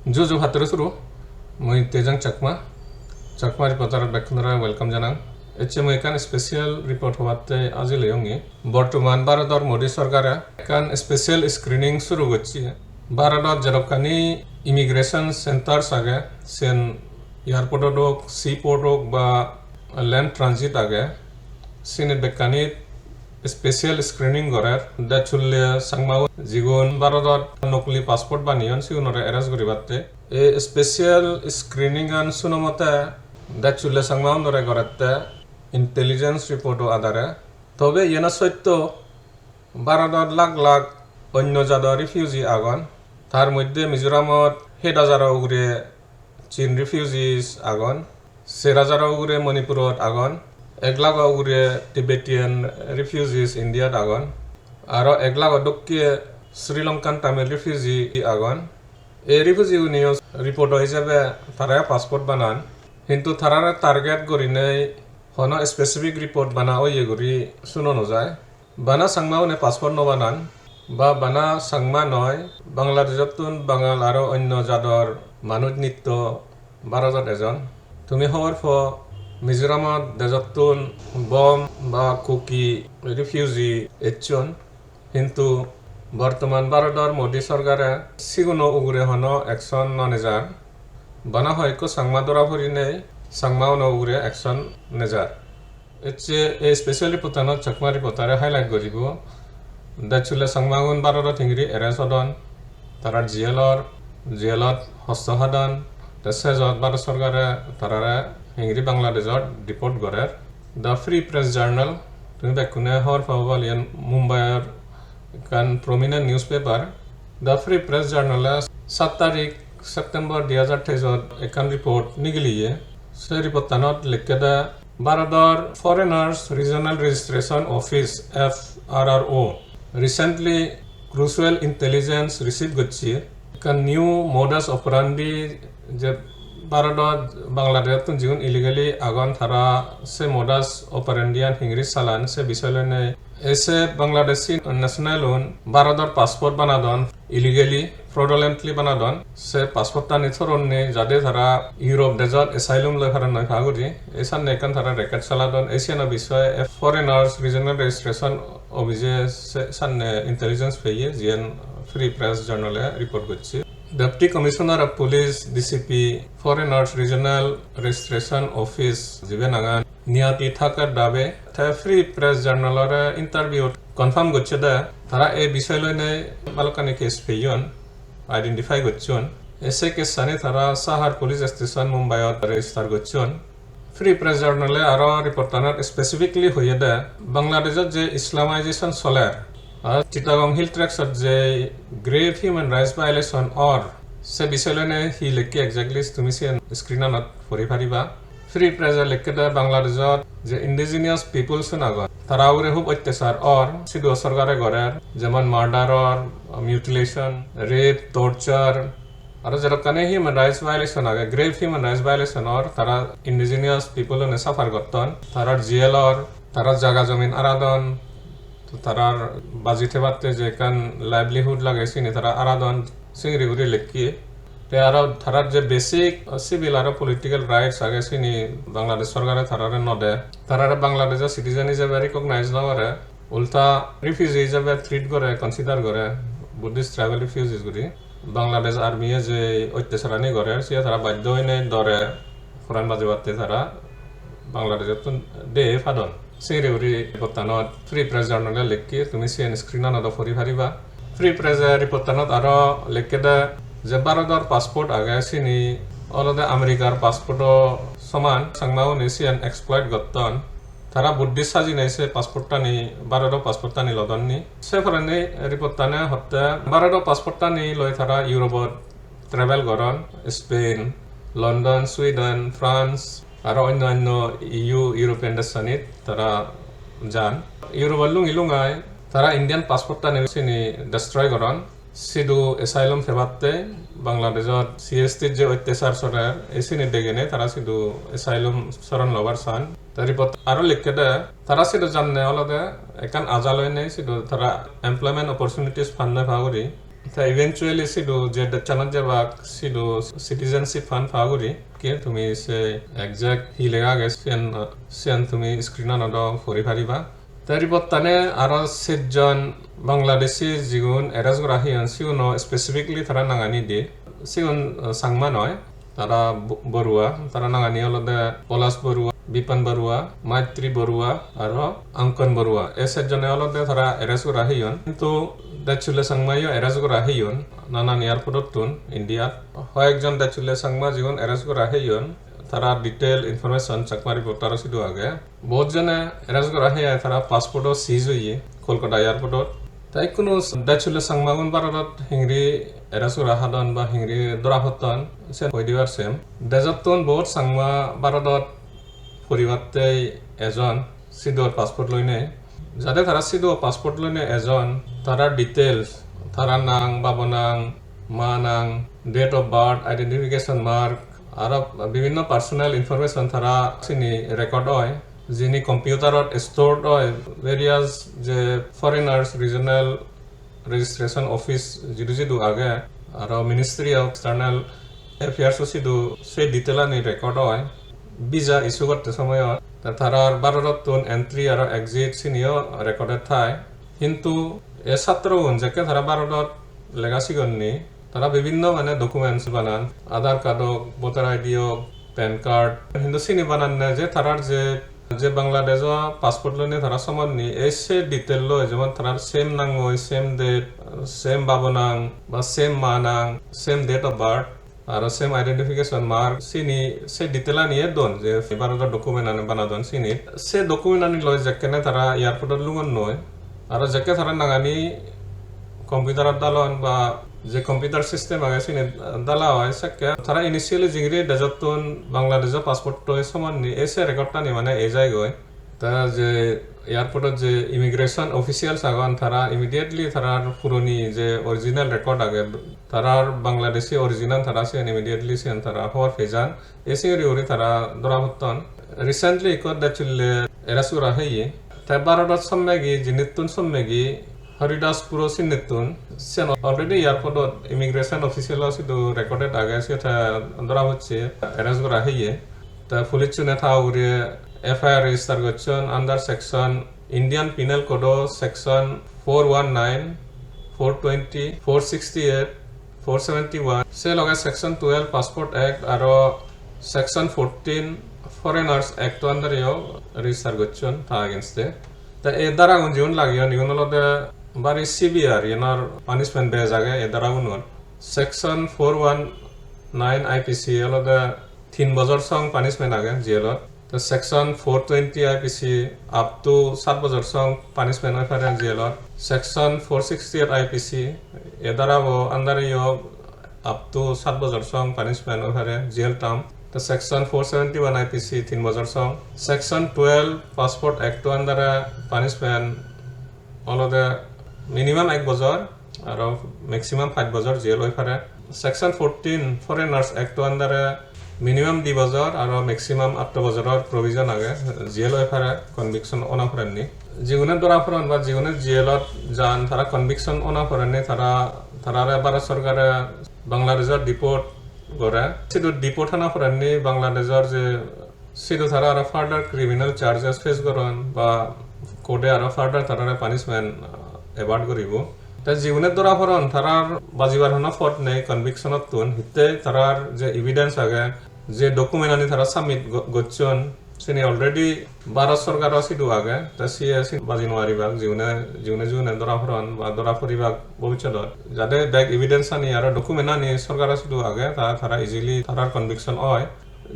Jojo Hatrusuru, Moi Tejang Chakma, Chakma reporter Bekunara, welcome Janang. HMOkan special report howate Azileongi, Bortuman Barador Modi Sorgara, kan special screening Suruguchi, Barador Jarokani immigration center saga, Sen airport seaport ba land transit age, Sin Bekani special screening gorer da chulle sangmau jigon barodot nokli passport banion siunore eras goribatte e special screening an sunomata da chulle sangmau nore goratte intelligence report adare tobe yena soitto barodot lag lag onno jado refugee agon tar moddhe mizoramot 1000 ugure chin refugees agon 1000 ugure manipurot agon eglago ugure Tibetan refugees India agon aro eglago dokke Sri Lankan Tamil refugee agon e refugee union report hisabe tara passport banan hintu tharara target gorine hono specific report bana oye gori suno no jay bana sangma ne passport no banan ba bana sangma noy Bangladeshotun Bangal aro onno jador manuj nitto 12 জন তুমি হওয়ার ফ মিজোরামত দেজতুন bomb বা cookie refugee এচন কিন্তু বর্তমান ভারতের মোদী সরকারে সিগুনো উগুরে হন action ননেজার বানা হয়কো সাংমাদরা ফরিনে সাংমাও উগুরে অ্যাকশন নেজার এচে এই স্পেশালি পুতানো চকমারি পতারে হাইলাইট করিব দাচুলে সাংমাগুন ভারত থিংরি এরেসদন তারার জিএলত হস্তসাধন Desejot Bharat Sarkare tarare Hingri Bangladeshot report gorer The Free Press Journal tumi bekune hor pawalian Mumbai kan prominent newspaper The Free Press Journal 7 তারিখ September 2023 ekan report nigiliye se report tanot likkeda Bharador Foreigners Regional Registration Office FRRO recently crucial intelligence received gotchi kan new modus operandi যে ভারতত বাংলাদেশত যিন illegally আগন থারা সে modus অপারেন্ডিয়ান হিংরি সালান সে বিষয়লনে এসে Bangladeshi national ভারতর passport বানাদন illegally ফ্রডুলেন্টলি বানাদন সে পাসপোর্টটা নিথরণনে যাতে তারা Europe দেশত এসাইলুম লয় ফারান নয় ভাগুরি এসান নেকান তারা রেকর্ড চালাদন এশিয়ান বিষয়ে ফরেনার্স রিজনাল রেজিস্ট্রেশন অভিজে সাননে ইন্টেলিজেন্স পেয়ে জিএন ফ্রি প্রেস জার্নালে রিপোর্ট করছে Deputy Commissioner of Police DCP Foreigners Regional Registration Office Jibenangan Niati Thakar Dabe the Free Press Journal interview confirm gotche da tara e bishoy loine balkani case peyon identify gotchon ese case sane tara Sahar Police Station Mumbai register gotchon Free Press Journal aro reportaner specifically hoye da Bangladesh je Islamization solar Chittagong Hill Tracks যে grave human rights violation or সে বিষয়লনে হি লেখি exactly তুমি স্ক্রিনত পড়ি পারিবা free press লেখকেদা বাংলাদেশত যে indigenous people's আগত তারা উরে খুব অত্যাচার অর সিধু সরকারে গড়ের যেমন মার্ডার মিউটিলেশন রেপ টর্চার আর যেরকম হিউম্যান রাইটস ভায়োলেশন আগে grave human rights violation or তারা ইন্ডিজিনিয়াস পিপল সাফার করতন তারা জেলর তারা জায়গা জমিন আরাদন তারার বাজিতে বাতে যে কান লাইভলিহুড লাগাইছি নি তারা আরাদন সিংরি গুরি লেখি তে আর তারার যে বেসিক সিভিল আর পলিটিক্যাল রাইটস আগেছি নি বাংলাদেশ সরকারে তারারে নদে তারারে বাংলাদেশের সিটিজেন হিসেবে রিকগনাইজ না করে উল্টা রিফিউজি হিসেবে ট্রিট করে কনসিডার করে বুদ্ধিস্ট ট্রাইবাল রিফিউজিস গুরি বাংলাদেশ আর্মিয়ে যে অত্যাচারানি করে সে তারা বাধ্য হয়ে দরে কোরআন বাজে বাতে তারা বাংলাদেশের দে ফাদন সিংরি গুরি রিপোর্টানত ফ্রি প্রেস জার্নালে লেখি তুমি সিএন স্ক্রিনত ফরি ফারিবা ফ্রি প্রেস রিপোর্টানত আর লেখকেদা যে ভারতের পাসপোর্ট আগে চিনি অলদে আমেরিকার পাসপোর্ট সমান সাংমাও নিছিয়ান এক্সপ্লয়েট গতন তারা বুদ্ধিস্ট সাজি নাইছে পাসপোর্টটা নি ভারতের পাসপোর্টটা নি লদন নি সে ফরেনে রিপোর্টানে হতে ভারতের পাসপোর্টটা নি লয় তারা ইউরোপত ট্রাভেল করন স্পেন লন্ডন সুইডেন ফ্রান্স আর অন্যান্য ইউরোপিয়ান দেশানিত তারা যান ইউরোপের লুঙাই তারা ইন্ডিয়ান পাসপোর্টটা নিয়ে ডিস্ট্রয় করন সিধু এসাইলম ফেবাতে বাংলাদেশত সিএসটির যে অত্যাচার সরার এসি নিদেগেনে তারা সিধু এসাইলম সরণ লবার চান তারিপত আরো লিখে দে তারা সিধু জানে অলদে একান আজালয় নেই সিধু তারা এমপ্লয়মেন্ট অপরচুনিটিস ফান্ড ভাগরি ta eventually sidu je chanat jabak sidu citizenship fan phaguri ke tumi se exact hilega ge sen tumi screen on do fori phariba taripot tane aro setjon bangladeshi jigun erasgora hian siuno specifically thara nangani de siun sangma noy tara borua tara nangani olode polas borua Bipan Barua Maitri Barua আৰু অংকন বৰুৱা এই চাৰিজনে অলপতে ধৰা arrest কৰা Hiyon কিন্তু দাচুলে সাংমাইও arrest কৰা Hiyon নানান এয়াৰপোৰ্টত ইণ্ডিয়াত হয় একজন দাচুলে সাংমা জীবন এৰেষ্ট কৰা হিয়ন তারা ডিটেইল ইনফরমেশন চাকমারি রিপোর্টার সিধু আগে বহুত জনে এরেস্ট করা হিয়া তারা পাসপোর্টও সিজ হইয়ে কলকাতা এয়ারপোর্টত তাই কোনো দাচুলে সাংমাগুন ভারতত হিংরি এরেস্ট করা হাদন বা হিংরি দরাহতন সে হই দিবার সেম দেজতন বহুত সাংমা ভারতত পরিবর্তে এজন সিধুর পাসপোর্ট লইনে যাতে তারা সিধু পাসপোর্ট লইনে এজন তারার ডিটেলস তারা নাং বাবনাং মা নাং date of birth identification mark আর বিভিন্ন পার্সোনাল ইনফরমেশন তারা চিনি রেকর্ড হয় যিনি কম্পিউটারত স্টোরড হয় ভেরিয়াস যে ফরেনার্স রিজনাল রেজিস্ট্রেশন অফিস যিদু আগে আর মিনিস্ট্রি অফ এক্সটার্নাল এফেয়ার্স সিধু সেই ডিটেইলানি রেকর্ড হয় ভিসা ইস্যু করতে সময় তারার ভারতত এন্ট্রি আর এক্সিট চিনিও রেকর্ডেড থায় কিন্তু এ ছাত্রগুন যাকে তারা ভারতত লেগাসি গণনি তারা বিভিন্ন মানে ডকুমেন্টস বানান আধার কার্ড হোক ভোটার আইডি হোক প্যান কার্ড কিন্তু চিনি বানান না যে তারার যে বাংলাদেশ পাসপোর্ট লইনে তারা সমাননি এই সে ডিটেল লয় যেমন তারার সেম নাং হয় সেম ডেট সেম বাবনাং বা সেম মানাং সেম ডেট অফ বার্থ আর সেম আইডেন্টিফিকেশন মার্ক চিনি সে ডিটেলা নিয়ে দন যে ভারতের ডকুমেন্ট আনে বানা দন চিনি সে ডকুমেন্ট আনি লয় যেকেনে তারা এয়ারপোর্টত লুগন নয় আর যেকে তারা নাগানি কম্পিউটারত দালন বা যে কম্পিউটার সিস্টেম আগে চিনি দালা হয় সেকে তারা ইনিশিয়ালি জিংরি দেজতন বাংলাদেশের পাসপোর্ট সমান নি এসে রেকর্ডটা নি মানে এই জায়গায় তা যে এয়ারপোর্টত যে ইমিগ্রেশন অফিসিয়ালস আগন তারা ইমিডিয়েটলি তারার পুরনি যে অরিজিনাল রেকর্ড আগে তারার বাংলাদেশি অরিজিনাল তারা সেন ইমিডিয়েটলি সেন তারা হওয়ার ফেজান এসে ওরি তারা ধরা হতন রিসেন্টলি ইকত দাচুলে এরাসুরা হইয়ে তাই ভারতত সম্মেগি জিনিতুন সম্মেগি হরিদাসপুর সিনেতুন সেন অলরেডি এয়ারপোর্টত ইমিগ্রেশন অফিসিয়াল সিধু রেকর্ডেড আগে সেটা ধরা হচ্ছে এরেস্ট করা হইয়ে তা পুলিশ চুনে থাউরে এফআইআর রেজিস্টার করছেন under section Indian penal code section 419 420 468 471 সে লগে সেকশন 12 পাসপোর্ট অ্যাক্ট আর সেকশন 14 ফরেনার্স অ্যাক্ট আন্ডারেও রেজিস্টার করছেন তা এগেনস্টে তা এ দ্বারা জীবন লাগিও নিগুনলতে বারি সিভিয়ার ইনার পানিশমেন্ট বেজ আগে এ দ্বারা উনর সেকশন 419 আইপিসি এলতে 3 বছর সং পানিশমেন্ট আগে জেলত তো সেকশন 420 আইপিসি আপ টু 7 বছর সং পানিশমেন্ট হয় পারে জেলত সেকশন 468 আইপিসি এ দ্বারা আন্ডারে আপ টু 7 বছর সং পানিশমেন্ট হয় পারে জেল টার্ম তো সেকশন 471 আইপিসি 3 বছর সং সেকশন 12 পাসপোর্ট অ্যাক্ট আন্ডারে পানিশমেন্ট অলদে মিনিমাম 1 বছর আর ম্যাক্সিমাম 5 বছর জেল হয় পারে সেকশন 14 ফরেনার্স অ্যাক্ট আন্ডারে মিনিমাম 2 বছর আর ম্যাক্সিমাম 8 বছরের প্রভিজন আগে জেল হয় পারে কনভিকশন অনাফরেননি জীবনের দরাফরন বা জীবনের জেলত যান তারা কনভিকশন অনাফরেননি তারা ভারত সরকারে বাংলাদেশের ডিপোর্ট করে সিধু ডিপোর্ট অনাফরেননি বাংলাদেশের যে সিধু তারা আর ফার্দার ক্রিমিনাল চার্জেস ফেস করেন বা কোর্টে আর ফার্দার তারা পানিশমেন্ট এভার্ট করিব তাই জীবনের দরাফরন তারার বাজিবার হনা ফট নেই কনভিকশনত তুন হিতে তারার যে এভিডেন্স আগে যে ডকুমেন্ট আনি তারা সাবমিট করছেন সিনি অলরেডি ভারত সরকার সিধু আগে তা সিয়ে বাজি নোয়ারিবাক জীবনে দরাফরন বা দরাফরিবাক ভবিষ্যৎ যাতে ব্যাক এভিডেন্স আনি আর ডকুমেন্ট আনি সরকার সিধু আগে তারা ইজিলি তারার কনভিকশন হয়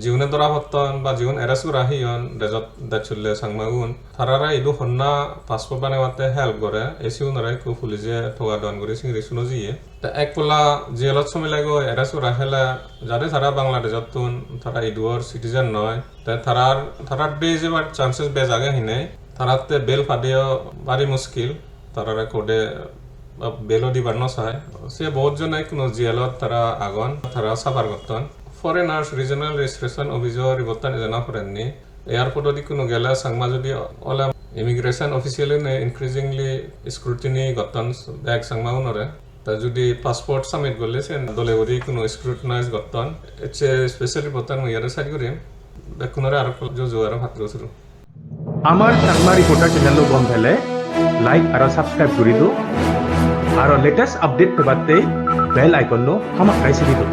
জীবনে ধরা হতন বা জীবন এরেস্ট করা হিয়ন দেজত দাচুলে সাংমাগুন তারারা ইদু হন্না পাসপোর্ট বানাইতে হেল্প করে এসিও নরাই কো পুলিশে ঠোয়া দন করে সিংরি শুনো জিয়ে তা এক পোলা জেলত সময় লাগো এরেস্ট করা হেলা যাতে তারা বাংলাদেশত তুন তারা ইদুর সিটিজেন নয় তা তারার ডে যে চান্সেস বেজ আগে হিনে তারাতে বেল ফাদিও বাড়ি মুশকিল তারারা কোডে বেলো দিবার নসায় সে বহুত জনে কোনো জেলত তারা আগন তারা সাফার করতন ফরেনার্স রিজনাল রেজিস্ট্রেশন অভিযোগ রিপোর্টান জানা করেননি এয়ারপোর্টত কোনো গেলা সাংমা যদি ওলা ইমিগ্রেশন অফিসিয়ালি ইনক্রিজিংলি স্ক্রুটিনি গতন ব্যাগ সাংমা উনরে তা যদি পাসপোর্ট সাবমিট করলে সে দলে ওরি কোনো স্ক্রুটনাইজ করতেন এছে স্পেশাল রিপোর্টার মই ইয়ারে সাইড করিম বেকুনরে আর জো আর ভাত রসুরু আমার চাকমা রিপোর্টার চ্যানেল গম ফেলে লাইক আর সাবস্ক্রাইব করি দো আর লেটেস্ট আপডেট পেবাতে বেল আইকন নো হামাক কাইছে দিও